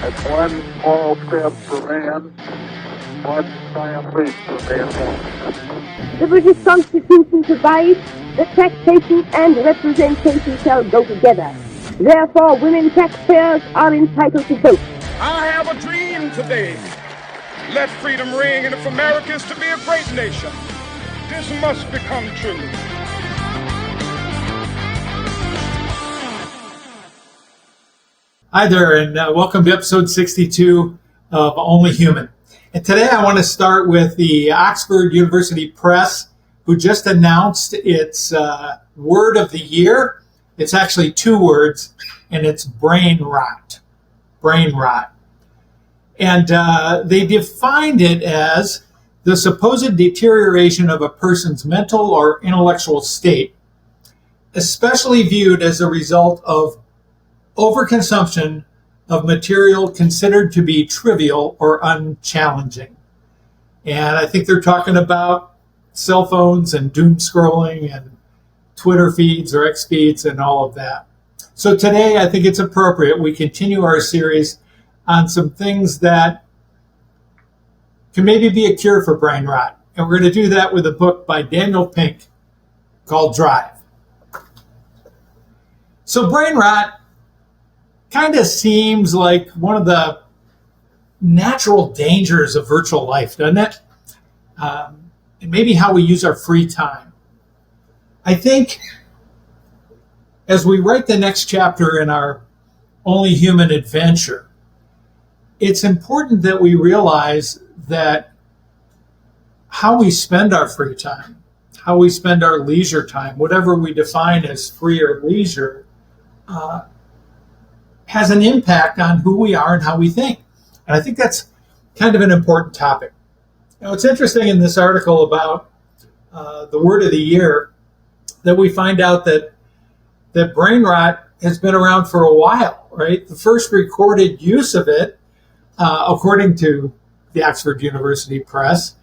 That's one small step for man, one giant leap for mankind. The British Constitution provides that taxation and representation shall go together. Therefore, women taxpayers are entitled to vote. I have a dream today. Let freedom ring, and if America is to be a great nation, this must become true. Hi there, and welcome to episode 62 of Only Human. And today I want to start with the Oxford University Press, who just announced its word of the year. It's actually two words, and it's brain rot. Brain rot. And they defined it as the supposed deterioration of a person's mental or intellectual state, especially viewed as a result of overconsumption of material considered to be trivial or unchallenging. And I think they're talking about cell phones and doom scrolling and Twitter feeds or X feeds and all of that. So today I think it's appropriate we continue our series on some things that can maybe be a cure for brain rot. And we're going to do that with a book by Daniel Pink called Drive. So brain rot kind of seems like one of the natural dangers of virtual life, doesn't it? And maybe how we use our free time. I think as we write the next chapter in our Only Human adventure, it's important that we realize that how we spend our free time, how we spend our leisure time, whatever we define as free or leisure, has an impact on who we are and how we think. And I think that's kind of an important topic. Now, it's interesting in this article about the word of the year that we find out that brain rot has been around for a while, right? The first recorded use of it, according to the Oxford University Press,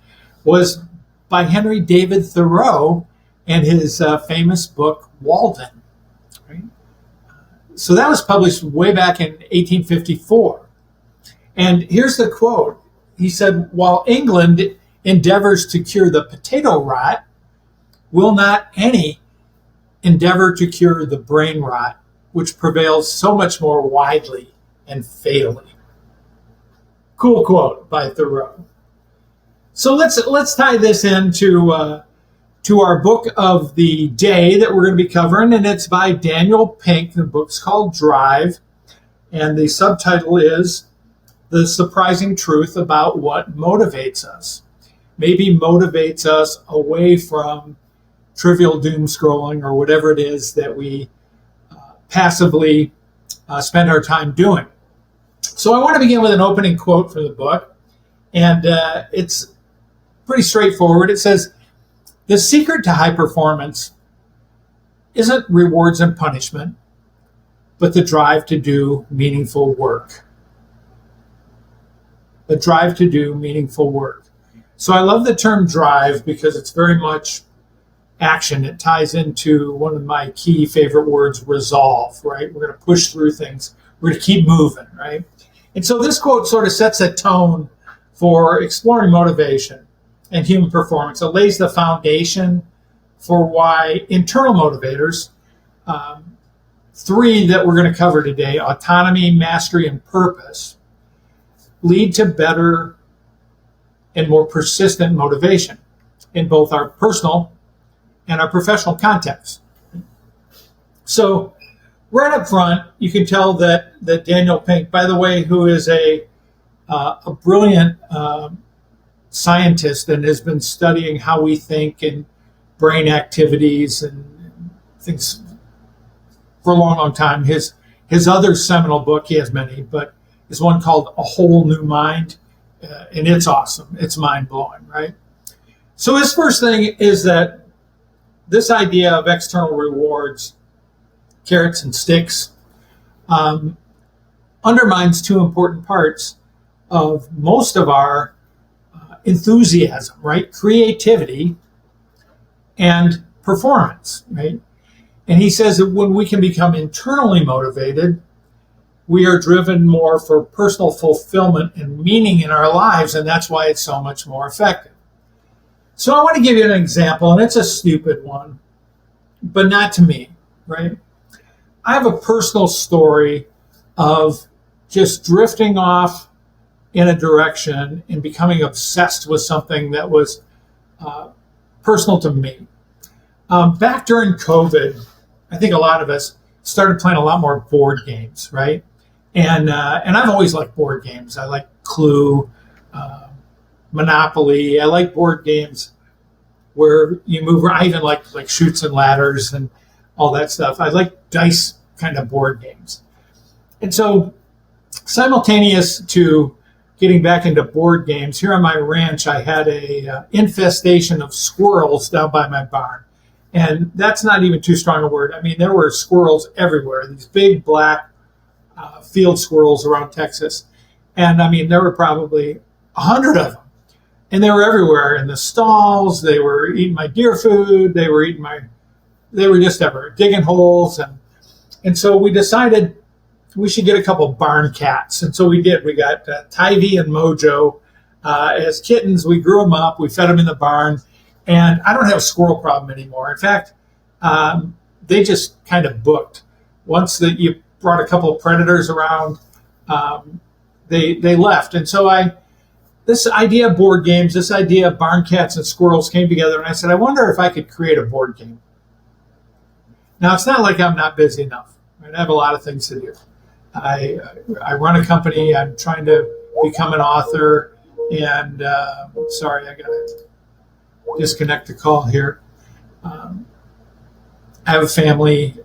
was by Henry David Thoreau and his famous book, Walden. So that was published way back in 1854. And here's the quote. He said, "While England endeavors to cure the potato rot, will not any endeavor to cure the brain rot, which prevails so much more widely and fatally." Cool quote by Thoreau. So let's tie this into to our book of the day that we're going to be covering, and it's by Daniel Pink. The book's called Drive, and the subtitle is The Surprising Truth About What Motivates Us. Maybe motivates us away from trivial doom scrolling or whatever it is that we passively spend our time doing. So I want to begin with an opening quote from the book, and it's pretty straightforward. It says, "The secret to high performance isn't rewards and punishment, but the drive to do meaningful work." The drive to do meaningful work. So I love the term drive because it's very much action. It ties into one of my key favorite words, resolve, right? We're going to push through things. We're going to keep moving, right? And so this quote sort of sets a tone for exploring motivation and human performance. It lays the foundation for why internal motivators, three that we're going to cover today, autonomy, mastery, and purpose, lead to better and more persistent motivation in both our personal and our professional context. So right up front, you can tell that Daniel Pink, by the way, who is a brilliant scientist and has been studying how we think and brain activities and things for a long, long time. His other seminal book, he has many, but is one called A Whole New Mind, and it's awesome. It's mind-blowing, right? So his first thing is that this idea of external rewards, carrots and sticks, undermines two important parts of most of our enthusiasm, right? Creativity and performance, right? And he says that when we can become internally motivated, we are driven more for personal fulfillment and meaning in our lives, and that's why it's so much more effective. So I want to give you an example, and it's a stupid one, but not to me, right? I have a personal story of just drifting off in a direction and becoming obsessed with something that was personal to me. Back during COVID, I think a lot of us started playing a lot more board games, right? And I've always liked board games. I like Clue, Monopoly. I like board games where you move. I even like Chutes and Ladders and all that stuff. I like dice kind of board games. And so simultaneous to getting back into board games, here on my ranch, I had a infestation of squirrels down by my barn. And that's not even too strong a word. I mean, there were squirrels everywhere, these big black field squirrels around Texas. And I mean, there were probably 100 of them. And they were everywhere in the stalls. They were eating my deer food. They were just everywhere, digging holes. And so we decided we should get a couple barn cats. And so we did. We got Tivy and Mojo as kittens. We grew them up. We fed them in the barn. And I don't have a squirrel problem anymore. In fact, they just kind of booked. Once that you brought a couple of predators around, they left. And so this idea of board games, this idea of barn cats and squirrels came together. And I said, I wonder if I could create a board game. Now, it's not like I'm not busy enough. Right? I have a lot of things to do. I run a company. I'm trying to become an author. And sorry, I got to disconnect the call here. I have a family,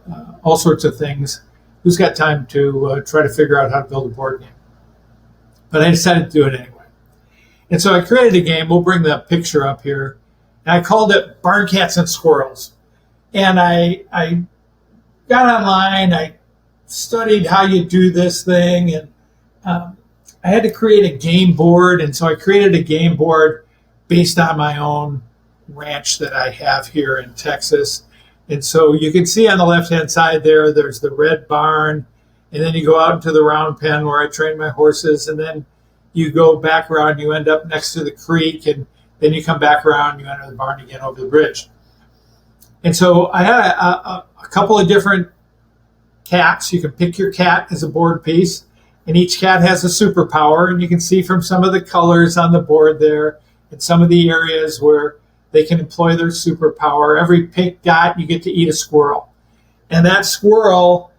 all sorts of things. Who's got time to try to figure out how to build a board game? But I decided to do it anyway. And so I created a game. We'll bring the picture up here. And I called it Barn Cats and Squirrels. And I got online. I studied how you do this thing. And I had to create a game board. And so I created a game board based on my own ranch that I have here in Texas. And so you can see on the left-hand side there's the red barn. And then you go out into the round pen where I train my horses. And then you go back around, you end up next to the creek. And then you come back around, you enter the barn again over the bridge. And so I had a couple of different cats. You can pick your cat as a board piece. And each cat has a superpower. And you can see from some of the colors on the board there and some of the areas where they can employ their superpower. Every pink dot, you get to eat a squirrel. And that squirrel,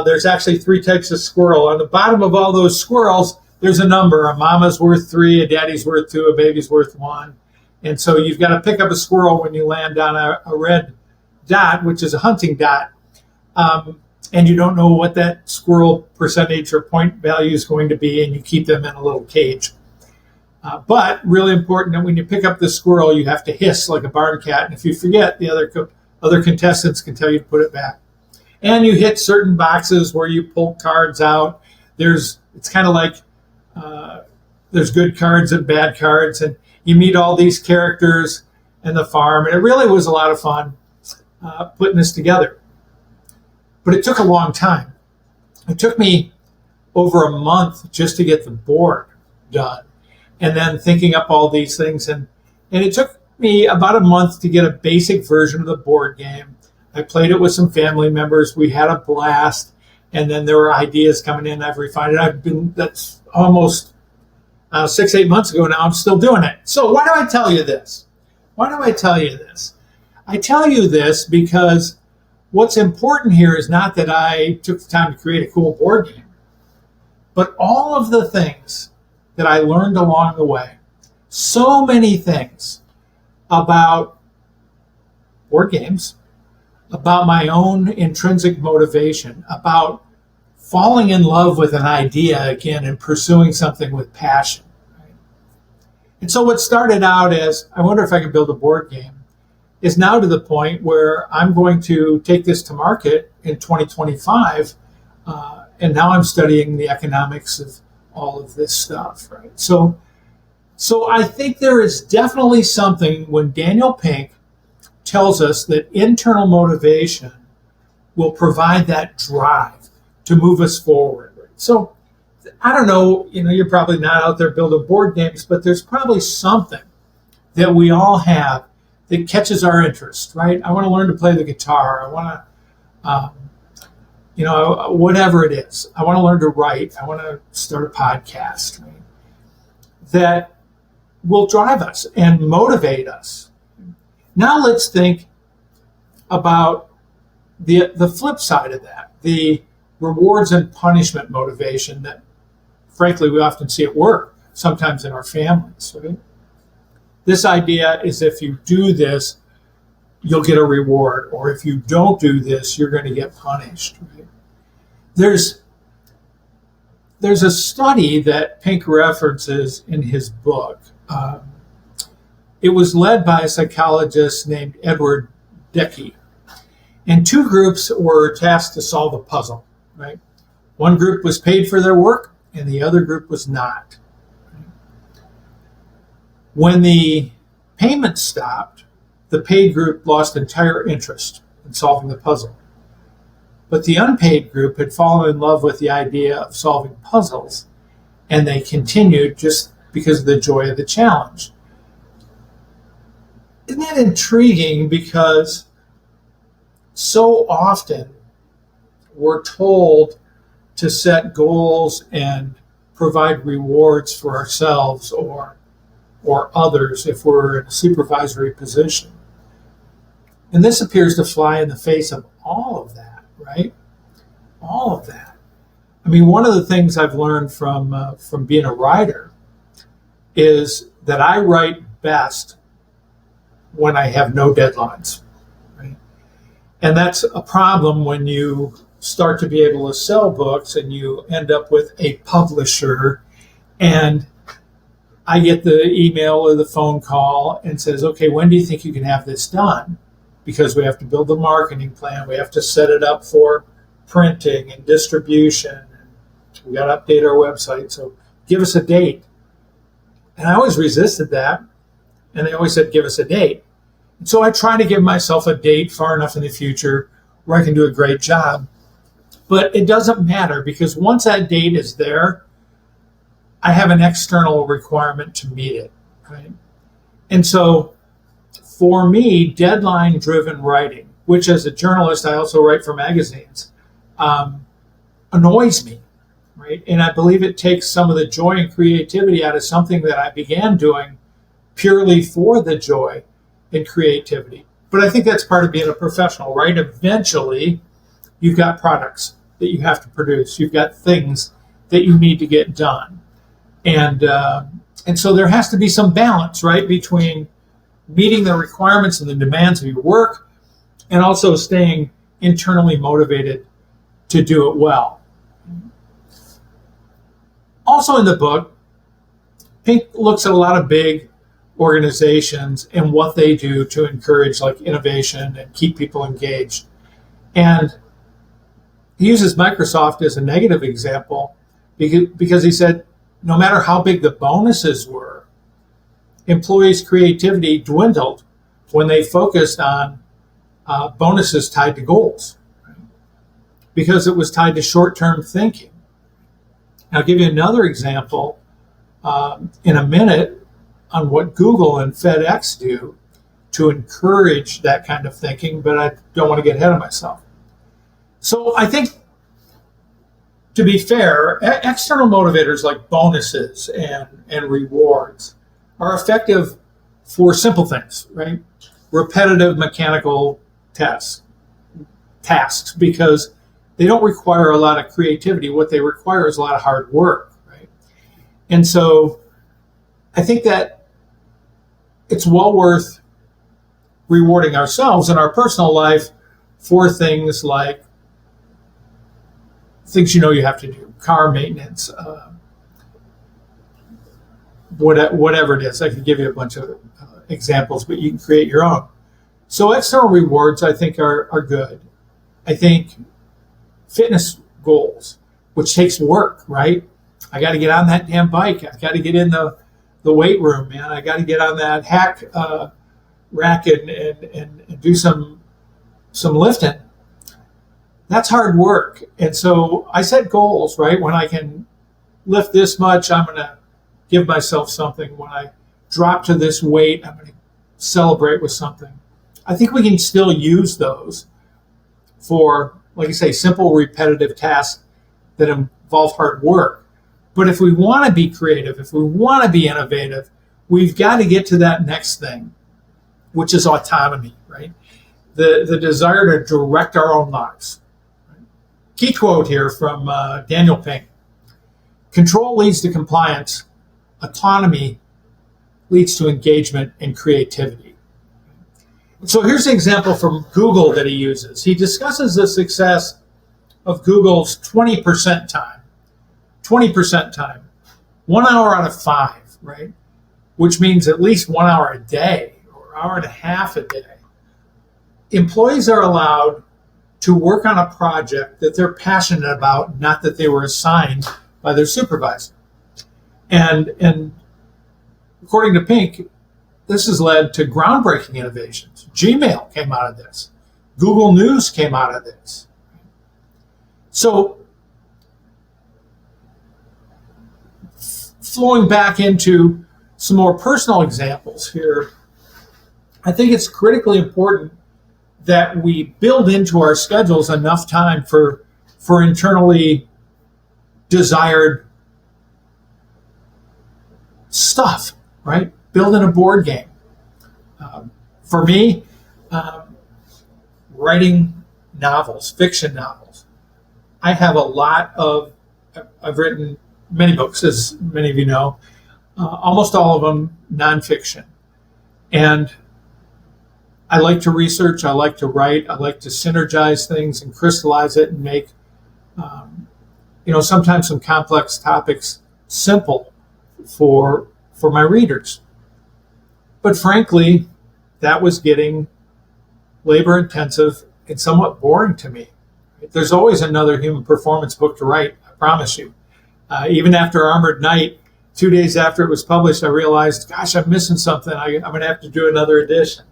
there's actually 3 types of squirrel. On the bottom of all those squirrels, there's a number. A mama's worth 3, a daddy's worth 2, a baby's worth 1. And so you've got to pick up a squirrel when you land on a red dot, which is a hunting dot. And you don't know what that squirrel percentage or point value is going to be, and you keep them in a little cage. But really important that when you pick up the squirrel, you have to hiss like a barn cat. And if you forget, the other contestants can tell you to put it back. And you hit certain boxes where you pull cards out. It's kind of like there's good cards and bad cards. And you meet all these characters in the farm. And it really was a lot of fun putting this together. But it took a long time. It took me over a month just to get the board done. And then thinking up all these things. And it took me about a month to get a basic version of the board game. I played it with some family members. We had a blast. And then there were ideas coming in. I've refined it. That's almost 6-8 months ago now. I'm still doing it. So why do I tell you this? Why do I tell you this? I tell you this because what's important here is not that I took the time to create a cool board game, but all of the things that I learned along the way. So many things about board games, about my own intrinsic motivation, about falling in love with an idea again and pursuing something with passion. Right? And so what started out as, I wonder if I can build a board game, is now to the point where I'm going to take this to market in 2025. And now I'm studying the economics of all of this stuff, right? So I think there is definitely something when Daniel Pink tells us that internal motivation will provide that drive to move us forward. Right? So I don't know, you're probably not out there building board games, but there's probably something that we all have that catches our interest, right? I want to learn to play the guitar. I want to, whatever it is. I want to learn to write. I want to start a podcast, right? That will drive us and motivate us. Now let's think about the flip side of that, the rewards and punishment motivation that, frankly, we often see at work, sometimes in our families, right? This idea is if you do this, you'll get a reward, or if you don't do this, you're going to get punished, right? There's a study that Pink references in his book. It was led by a psychologist named Edward Deci. And two groups were tasked to solve a puzzle, right? One group was paid for their work, and the other group was not. When the payment stopped, the paid group lost entire interest in solving the puzzle. But the unpaid group had fallen in love with the idea of solving puzzles, and they continued just because of the joy of the challenge. Isn't that intriguing? Because so often we're told to set goals and provide rewards for ourselves or others if we're in a supervisory position. And this appears to fly in the face of all of that, right? All of that. I mean, one of the things I've learned from being a writer is that I write best when I have no deadlines, right? And that's a problem when you start to be able to sell books and you end up with a publisher, and I get the email or the phone call and says, okay, when do you think you can have this done? Because we have to build the marketing plan. We have to set it up for printing and distribution. And we got to update our website. So give us a date. And I always resisted that. And they always said, give us a date. And so I try to give myself a date far enough in the future where I can do a great job. But it doesn't matter, because once that date is there, I have an external requirement to meet it, right? And so for me, deadline-driven writing, which as a journalist, I also write for magazines, annoys me, right? And I believe it takes some of the joy and creativity out of something that I began doing purely for the joy and creativity. But I think that's part of being a professional, right? Eventually, you've got products that you have to produce. You've got things that you need to get done. And so there has to be some balance, right, between meeting the requirements and the demands of your work and also staying internally motivated to do it well. Also in the book, Pink looks at a lot of big organizations and what they do to encourage like innovation and keep people engaged. And he uses Microsoft as a negative example because he said, no matter how big the bonuses were, employees' creativity dwindled when they focused on bonuses tied to goals, right? Because it was tied to short-term thinking. I'll give you another example in a minute on what Google and FedEx do to encourage that kind of thinking, but I don't want to get ahead of myself. So I think, to be fair, external motivators like bonuses and rewards are effective for simple things, right? Repetitive mechanical tasks, because they don't require a lot of creativity. What they require is a lot of hard work, right? And so I think that it's well worth rewarding ourselves in our personal life for things like things you know you have to do, car maintenance, whatever it is. I could give you a bunch of examples, but you can create your own. So external rewards, I think, are good. I think fitness goals, which takes work, right? I got to get on that damn bike. I got to get in the weight room, man. I got to get on that hack rack and do some lifting. That's hard work. And so I set goals, right? When I can lift this much, I'm going to give myself something. When I drop to this weight, I'm going to celebrate with something. I think we can still use those for, like I say, simple repetitive tasks that involve hard work. But if we want to be creative, if we want to be innovative, we've got to get to that next thing, which is autonomy, right? The desire to direct our own lives. Key quote here from Daniel Pink. Control leads to compliance. Autonomy leads to engagement and creativity. So here's an example from Google that he uses. He discusses the success of Google's 20% time. 20% time. 1 hour out of 5, right? Which means at least 1 hour a day or hour and a half a day. Employees are allowed to work on a project that they're passionate about, not that they were assigned by their supervisor. And according to Pink, this has led to groundbreaking innovations. Gmail came out of this. Google News came out of this. So flowing back into some more personal examples here, I think it's critically important that we build into our schedules enough time for internally desired stuff, right? Building a board game. For me, writing novels, fiction novels. I have I've written many books, as many of you know, almost all of them nonfiction. And I like to research, I like to write, I like to synergize things and crystallize it and make, sometimes some complex topics simple for my readers. But frankly, that was getting labor intensive and somewhat boring to me. There's always another human performance book to write, I promise you. Even after Armored Knight, 2 days after it was published, I realized, gosh, I'm missing something. I'm going to have to do another edition.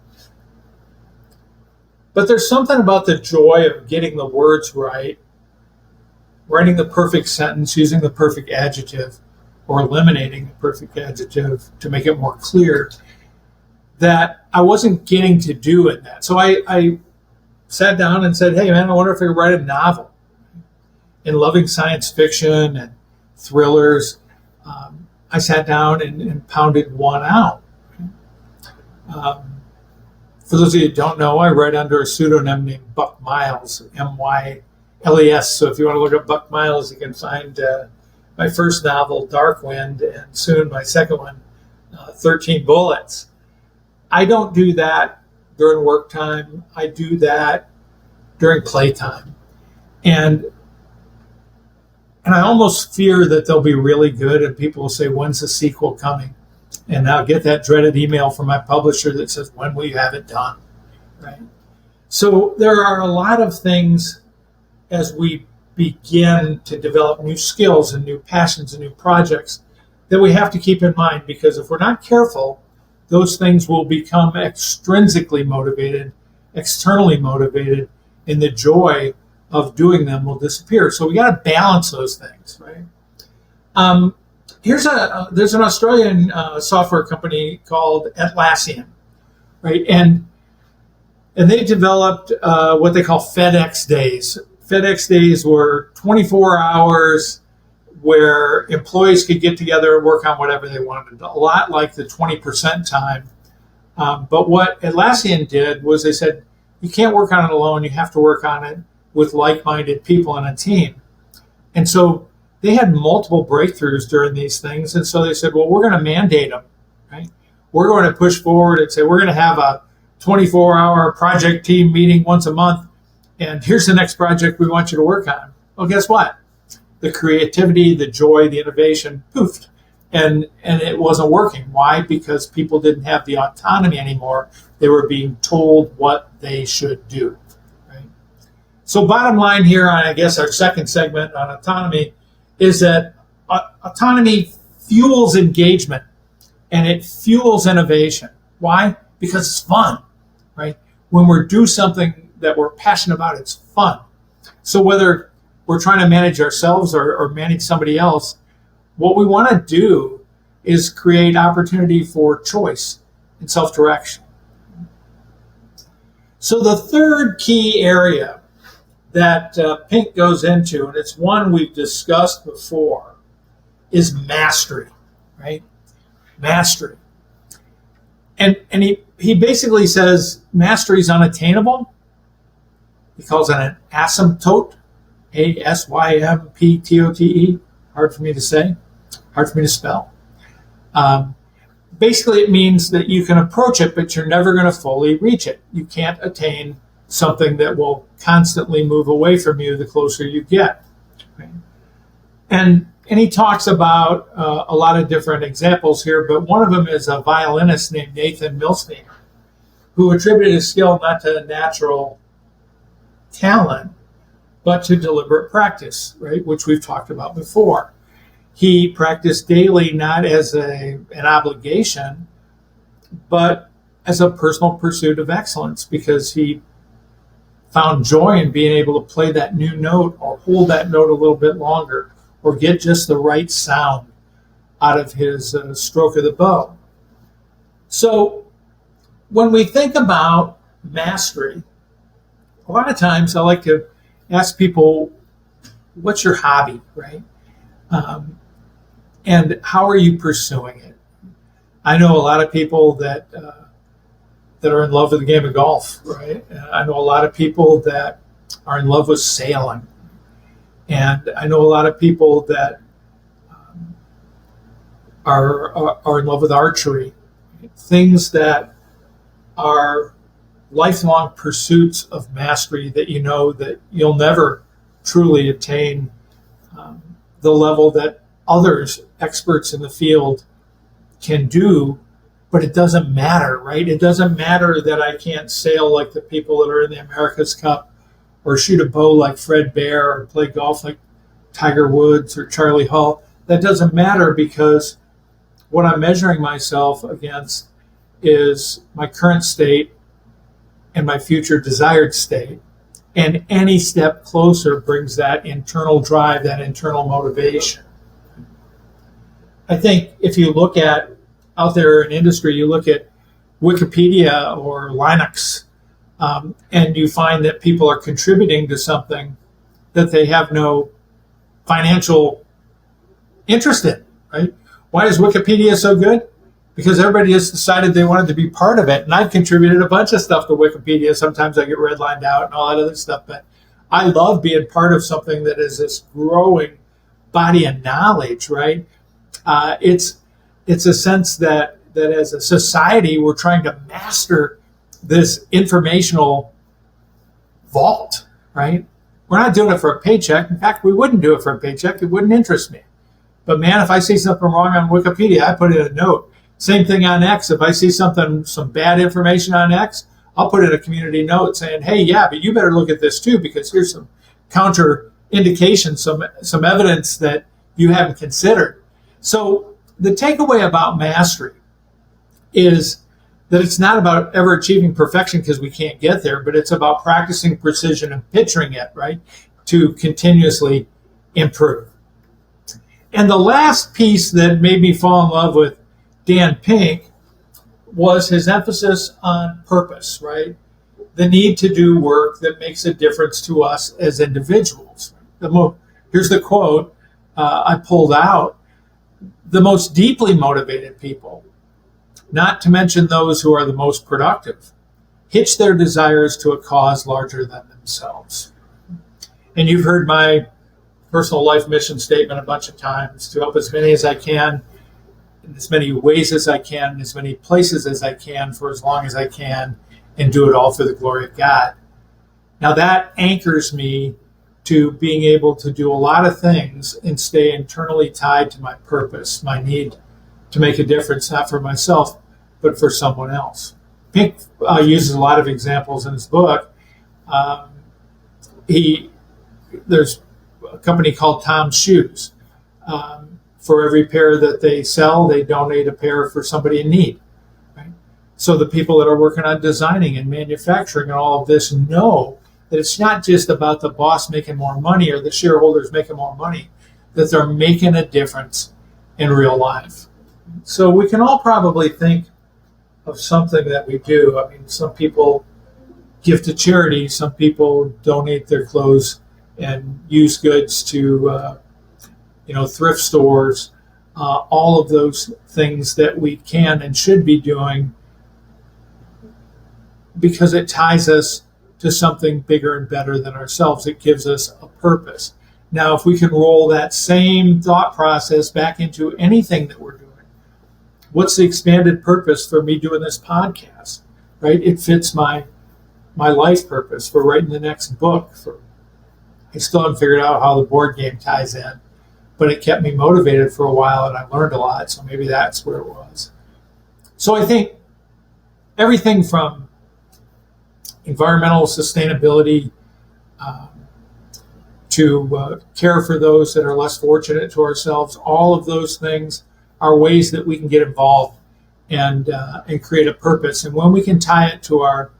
But there's something about the joy of getting the words right, writing the perfect sentence, using the perfect adjective, or eliminating the perfect adjective to make it more clear, that I wasn't getting to do in that. So I sat down and said, hey, man, I wonder if I could write a novel. In loving science fiction and thrillers, I sat down and pounded one out. For those of you who don't know, I write under a pseudonym named Buck Miles, M-Y-L-E-S. So if you want to look up Buck Miles, you can find my first novel, Dark Wind, and soon my second one, 13 Bullets. I don't do that during work time. I do that during playtime. And I almost fear that they'll be really good and people will say, when's the sequel coming? And I'll get that dreaded email from my publisher that says, when will you have it done? Right? So there are a lot of things as we begin to develop new skills and new passions and new projects that we have to keep in mind, because if we're not careful, those things will become extrinsically motivated, externally motivated, and the joy of doing them will disappear. So we got to balance those things, right? There's an Australian software company called Atlassian, right? And they developed what they call FedEx Days. FedEx Days were 24 hours where employees could get together and work on whatever they wanted, a lot like the 20% time. But what Atlassian did was they said, you can't work on it alone, you have to work on it with like-minded people in a team. And so they had multiple breakthroughs during these things. And so they said, well, we're going to mandate them, right? We're going to push forward and say, we're going to have a 24-hour project team meeting once a month. And here's the next project we want you to work on. Well, guess what? The creativity, the joy, the innovation, poofed. And it wasn't working. Why? Because people didn't have the autonomy anymore. They were being told what they should do. Right? So bottom line here on, I guess, our second segment on autonomy is that autonomy fuels engagement and it fuels innovation. Why? Because it's fun, right? When we do something that we're passionate about, it's fun. So whether we're trying to manage ourselves or manage somebody else, what we want to do is create opportunity for choice and self-direction. So the third key area that Pink goes into, and it's one we've discussed before, is mastery, right? Mastery. And he basically says mastery is unattainable. He calls it an asymptote, asymptote. Hard for me to say, hard for me to spell. Basically, it means that you can approach it, but you're never going to fully reach it. You can't attain something that will constantly move away from you the closer you get. Right? And he talks about a lot of different examples here, but one of them is a violinist named Nathan Milstein, who attributed his skill not to natural talent, but to deliberate practice, right, which we've talked about before. He practiced daily not as an obligation, but as a personal pursuit of excellence, because he found joy in being able to play that new note or hold that note a little bit longer or get just the right sound out of his stroke of the bow. So when we think about mastery, a lot of times I like to ask people, what's your hobby, right? And how are you pursuing it? I know a lot of people that are in love with the game of golf, right? I know a lot of people that are in love with sailing. And I know a lot of people that are in love with archery. Things that are lifelong pursuits of mastery that you know that you'll never truly attain the level that others, experts in the field, can do, but it doesn't matter, right? It doesn't matter that I can't sail like the people that are in the America's Cup, or shoot a bow like Fred Bear, or play golf like Tiger Woods or Charlie Hull. That doesn't matter, because what I'm measuring myself against is my current state and my future desired state. And any step closer brings that internal drive, that internal motivation. I think if you look at out there in industry, you look at Wikipedia or Linux, and you find that people are contributing to something that they have no financial interest in, right? Why is Wikipedia so good? Because everybody has decided they wanted to be part of it. And I've contributed a bunch of stuff to Wikipedia. Sometimes I get redlined out and all that other stuff, but I love being part of something that is this growing body of knowledge, right? It's a sense that as a society, we're trying to master this informational vault, right? We're not doing it for a paycheck. In fact, we wouldn't do it for a paycheck. It wouldn't interest me. But man, if I see something wrong on Wikipedia, I put in a note. Same thing on X. If I see some bad information on X, I'll put in a community note saying, hey, yeah, but you better look at this too, because here's some counter indication, some evidence that you haven't considered. So the takeaway about mastery is that it's not about ever achieving perfection, because we can't get there, but it's about practicing precision and picturing it, right, to continuously improve. And the last piece that made me fall in love with Dan Pink was his emphasis on purpose, right? The need to do work that makes a difference to us as individuals. Here's the quote I pulled out. The most deeply motivated people, not to mention those who are the most productive, hitch their desires to a cause larger than themselves. And you've heard my personal life mission statement a bunch of times: to help as many as I can, in as many ways as I can, in as many places as I can, for as long as I can, and do it all for the glory of God. Now that anchors me to being able to do a lot of things and stay internally tied to my purpose, my need to make a difference, not for myself, but for someone else. Pink uses a lot of examples in his book. There's a company called Tom's Shoes. For every pair that they sell, they donate a pair for somebody in need. Right? So the people that are working on designing and manufacturing and all of this know that it's not just about the boss making more money or the shareholders making more money, that they're making a difference in real life. So we can all probably think of something that we do. I mean, some people give to charity, some people donate their clothes and used goods to, thrift stores, all of those things that we can and should be doing because it ties us to something bigger and better than ourselves. It gives us a purpose. Now, if we can roll that same thought process back into anything that we're doing, what's the expanded purpose for me doing this podcast, right? It fits my life purpose for writing the next book. I still haven't figured out how the board game ties in, but it kept me motivated for a while and I learned a lot, so maybe that's where it was. So I think everything from environmental sustainability to care for those that are less fortunate to ourselves, all of those things are ways that we can get involved and create a purpose. And when we can tie it to our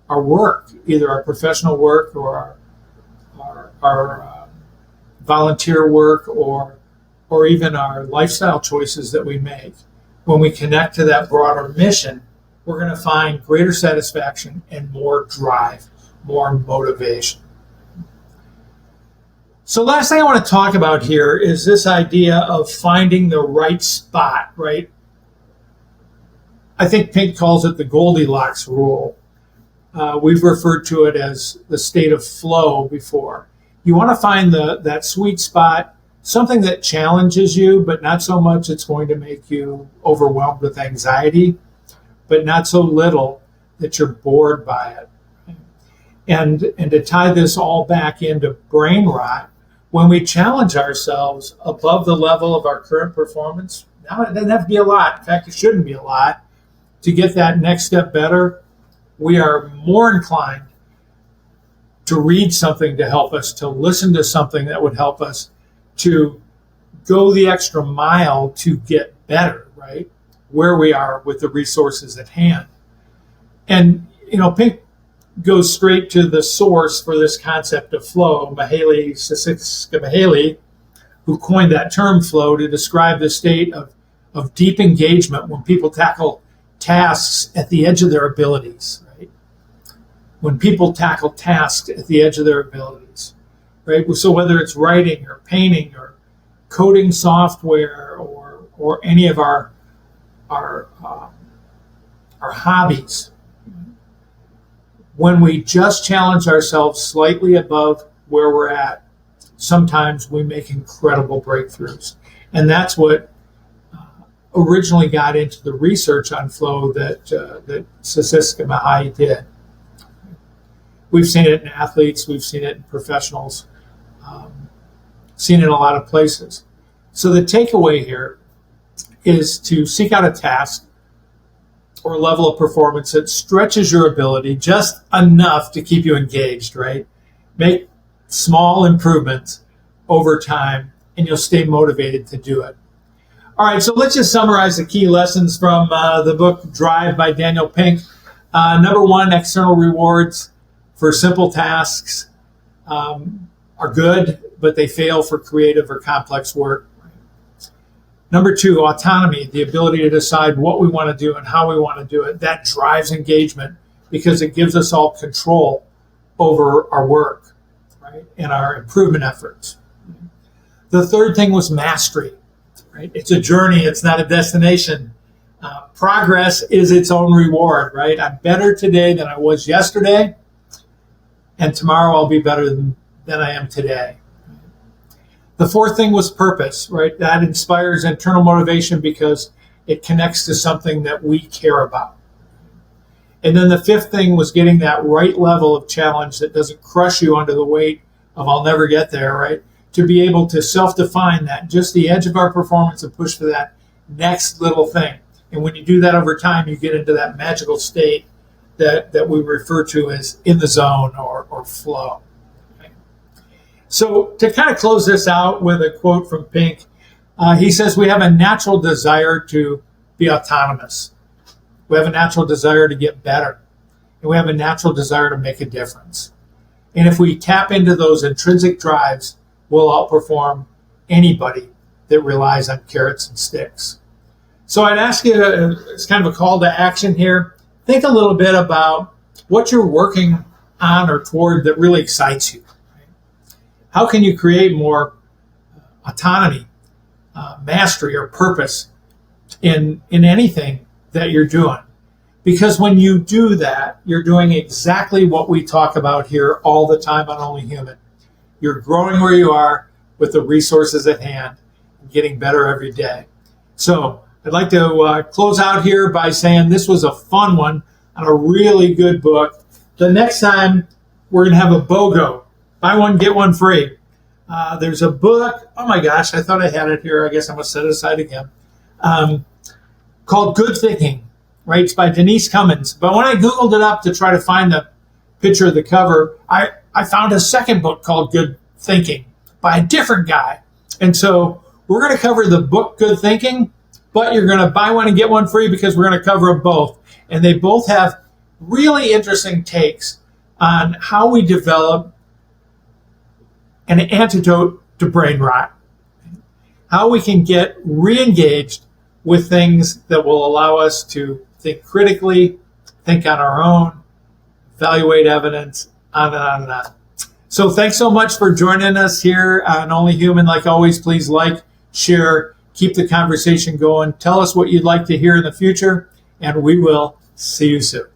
work, either our professional work or our volunteer work or even our lifestyle choices that we make, when we connect to that broader mission, we're going to find greater satisfaction and more drive, more motivation. So last thing I want to talk about here is this idea of finding the right spot, right? I think Pink calls it the Goldilocks rule. We've referred to it as the state of flow before. You want to find that sweet spot, something that challenges you, but not so much it's going to make you overwhelmed with anxiety, but not so little that you're bored by it. And to tie this all back into brain rot, when we challenge ourselves above the level of our current performance, now it doesn't have to be a lot. In fact, it shouldn't be a lot. To get that next step better, we are more inclined to read something to help us, to listen to something that would help us, to go the extra mile to get better, right? Where we are with the resources at hand. And, Pink goes straight to the source for this concept of flow, Csikszentmihalyi, who coined that term flow to describe the state of deep engagement when people tackle tasks at the edge of their abilities, right? When people tackle tasks at the edge of their abilities, right? So whether it's writing or painting or coding software or any of our hobbies, when we just challenge ourselves slightly above where we're at, sometimes we make incredible breakthroughs. And that's what originally got into the research on flow that Csikszentmihalyi did. We've seen it in athletes, we've seen it in professionals, seen it in a lot of places. So the takeaway here is to seek out a task or a level of performance that stretches your ability just enough to keep you engaged, right? Make small improvements over time and you'll stay motivated to do it. All right, so let's just summarize the key lessons from the book Drive by Daniel Pink. Number one, external rewards for simple tasks are good, but they fail for creative or complex work. Number two, autonomy, the ability to decide what we want to do and how we want to do it. That drives engagement because it gives us all control over our work, right, and our improvement efforts. The third thing was mastery, right? It's a journey. It's not a destination. Progress is its own reward, right? I'm better today than I was yesterday, and tomorrow I'll be better than I am today. The fourth thing was purpose, right? That inspires internal motivation because it connects to something that we care about. And then the fifth thing was getting that right level of challenge that doesn't crush you under the weight of I'll never get there, right? To be able to self-define that, just the edge of our performance and push for that next little thing. And when you do that over time, you get into that magical state that we refer to as in the zone or flow. So to kind of close this out with a quote from Pink, he says, we have a natural desire to be autonomous. We have a natural desire to get better. And we have a natural desire to make a difference. And if we tap into those intrinsic drives, we'll outperform anybody that relies on carrots and sticks. So I'd ask you, it's kind of a call to action here. Think a little bit about what you're working on or toward that really excites you. How can you create more autonomy, mastery, or purpose in anything that you're doing? Because when you do that, you're doing exactly what we talk about here all the time on Only Human. You're growing where you are with the resources at hand and getting better every day. So I'd like to close out here by saying this was a fun one on a really good book. The next time we're going to have a BOGO, buy one, get one free. There's a book, oh my gosh, I thought I had it here. I guess I'm going to set it aside again, called Good Thinking, right? It's by Denise Cummins. But when I Googled it up to try to find the picture of the cover, I found a second book called Good Thinking by a different guy. And so we're going to cover the book Good Thinking, but you're going to buy one and get one free because we're going to cover them both. And they both have really interesting takes on how we develop an antidote to brain rot, how we can get re-engaged with things that will allow us to think critically, think on our own, evaluate evidence, on and on and on. So thanks so much for joining us here on Only Human. Like always, please like, share, keep the conversation going. Tell us what you'd like to hear in the future, and we will see you soon.